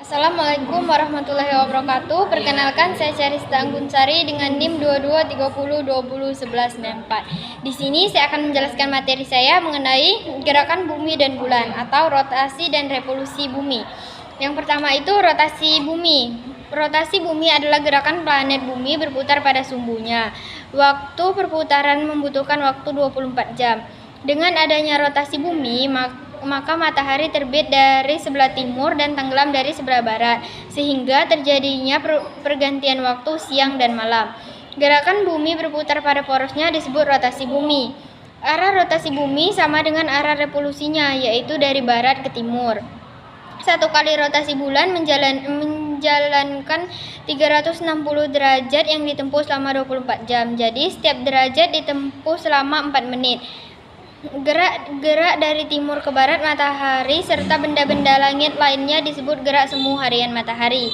Assalamualaikum warahmatullahi wabarakatuh. Perkenalkan, saya Charista Anggunsari dengan NIM 2230201194. Di sini saya akan menjelaskan materi saya mengenai gerakan bumi dan bulan atau rotasi dan revolusi bumi. Yang pertama itu rotasi bumi. Rotasi bumi adalah gerakan planet bumi berputar pada sumbunya. Waktu perputaran membutuhkan waktu 24 jam. Dengan adanya rotasi bumi, maka matahari terbit dari sebelah timur dan tenggelam dari sebelah barat, sehingga terjadinya pergantian waktu siang dan malam. Gerakan bumi berputar pada porosnya disebut rotasi bumi. Arah rotasi bumi sama dengan arah revolusinya, yaitu dari barat ke timur. Satu kali rotasi bulan menjalankan 360 derajat yang ditempuh selama 24 jam. Jadi setiap derajat ditempuh selama 4 menit. Gerak dari timur ke barat matahari serta benda-benda langit lainnya disebut gerak semu harian matahari.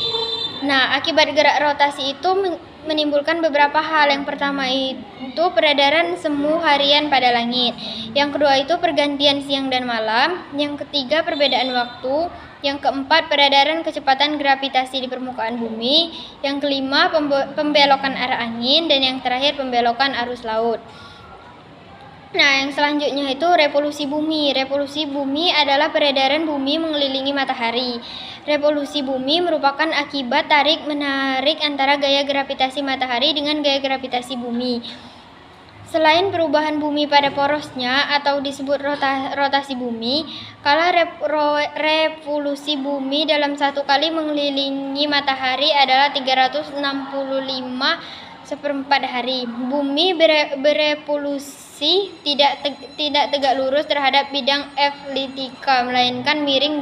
Nah, akibat gerak rotasi itu menimbulkan beberapa hal. Yang pertama itu peredaran semu harian pada langit. Yang kedua itu pergantian siang dan malam. Yang ketiga perbedaan waktu. Yang keempat peredaran kecepatan gravitasi di permukaan bumi. Yang kelima pembelokan arah angin. Dan yang terakhir pembelokan arus laut. Nah, yang selanjutnya itu revolusi bumi. Revolusi bumi adalah peredaran bumi mengelilingi matahari. Revolusi bumi merupakan akibat tarik-menarik antara gaya gravitasi matahari dengan gaya gravitasi bumi. Selain perubahan bumi pada porosnya atau disebut rotasi bumi, kala revolusi bumi dalam satu kali mengelilingi matahari adalah 365/4 hari. Bumi berevolusi tidak tegak lurus terhadap bidang eliptika, melainkan miring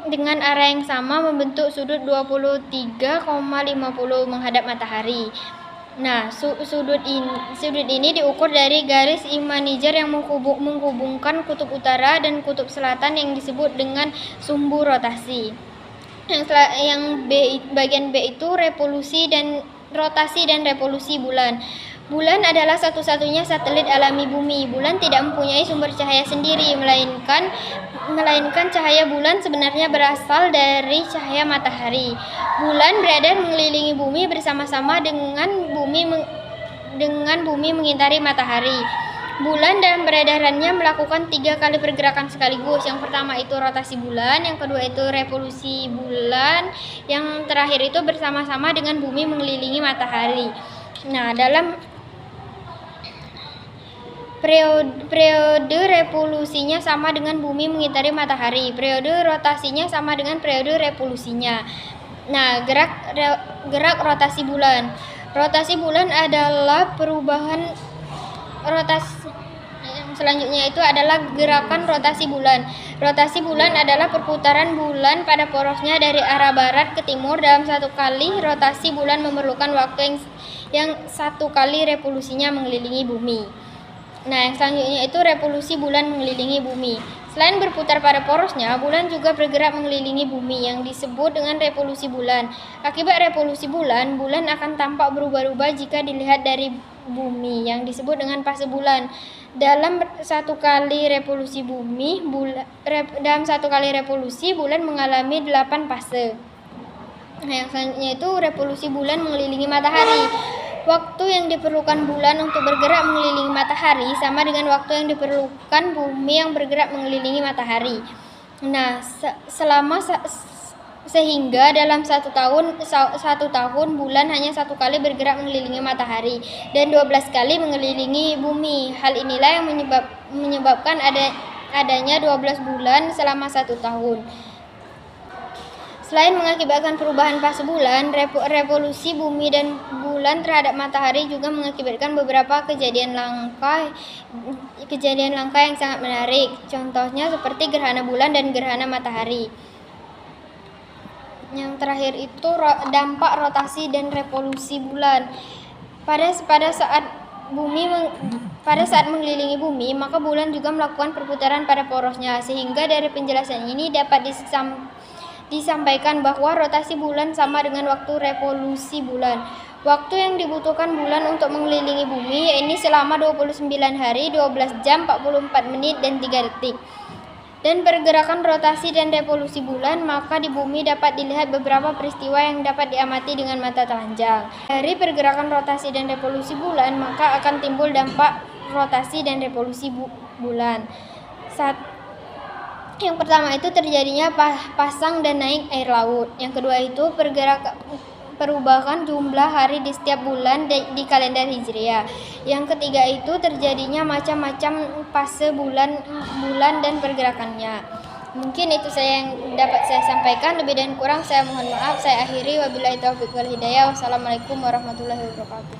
dengan arah yang sama membentuk sudut 23,50 menghadap matahari. Nah, sudut ini diukur dari garis Imanijar yang menghubungkan kutub utara dan kutub selatan yang disebut dengan sumbu rotasi. Yang bagian B itu rotasi dan revolusi bulan. Bulan adalah satu-satunya satelit alami bumi. Bulan tidak mempunyai sumber cahaya sendiri, melainkan cahaya bulan sebenarnya berasal dari cahaya matahari. Bulan beredar mengelilingi bumi bersama-sama dengan bumi mengitari matahari. Bulan dalam peredarannya melakukan 3 kali pergerakan sekaligus. Yang pertama itu rotasi bulan, yang kedua itu revolusi bulan, yang terakhir itu bersama-sama dengan bumi mengelilingi matahari. Nah, dalam periode revolusinya sama dengan bumi mengitari matahari. Periode rotasinya sama dengan periode revolusinya. Nah, gerak rotasi bulan. Rotasi bulan adalah perubahan rotasi. Selanjutnya itu adalah gerakan rotasi bulan. Rotasi bulan adalah perputaran bulan pada porosnya dari arah barat ke timur. Dalam satu kali rotasi bulan memerlukan waktu yang satu kali revolusinya mengelilingi bumi. Nah, yang selanjutnya itu revolusi bulan mengelilingi bumi. Selain berputar pada porosnya, bulan juga bergerak mengelilingi bumi yang disebut dengan revolusi bulan. Akibat revolusi bulan akan tampak berubah-ubah jika dilihat dari bumi yang disebut dengan fase bulan. Dalam satu kali revolusi bulan mengalami 8 fase. Nah, yang selanjutnya itu revolusi bulan mengelilingi matahari. Waktu yang diperlukan bulan untuk bergerak mengelilingi matahari sama dengan waktu yang diperlukan bumi yang bergerak mengelilingi matahari. Nah, sehingga dalam satu tahun bulan hanya satu kali bergerak mengelilingi matahari dan 12 kali mengelilingi bumi. Hal inilah yang menyebabkan adanya 12 bulan selama satu tahun. Selain mengakibatkan perubahan fase bulan, revolusi bumi dan bulan terhadap matahari juga mengakibatkan beberapa kejadian langka yang sangat menarik. Contohnya seperti gerhana bulan dan gerhana matahari. Yang terakhir itu dampak rotasi dan revolusi bulan. Pada saat mengelilingi bumi, maka bulan juga melakukan perputaran pada porosnya, sehingga dari penjelasan ini dapat disampaikan bahwa rotasi bulan sama dengan waktu revolusi bulan. Waktu yang dibutuhkan bulan untuk mengelilingi bumi ini selama 29 hari, 12 jam, 44 menit, dan 3 detik. dan pergerakan rotasi dan revolusi bulan, maka di bumi dapat dilihat beberapa peristiwa yang dapat diamati dengan mata telanjang. Dari pergerakan rotasi dan revolusi bulan, maka akan timbul dampak rotasi dan revolusi bulan. Yang pertama itu terjadinya pasang dan naik air laut. Yang kedua itu perubahan jumlah hari di setiap bulan di kalender Hijriah. Yang ketiga itu terjadinya macam-macam fase bulan dan pergerakannya. Mungkin itu saya yang dapat saya sampaikan. Lebih dan kurang saya mohon maaf. Saya akhiri, wabillahi taufiq wal hidayah. Wassalamualaikum warahmatullahi wabarakatuh.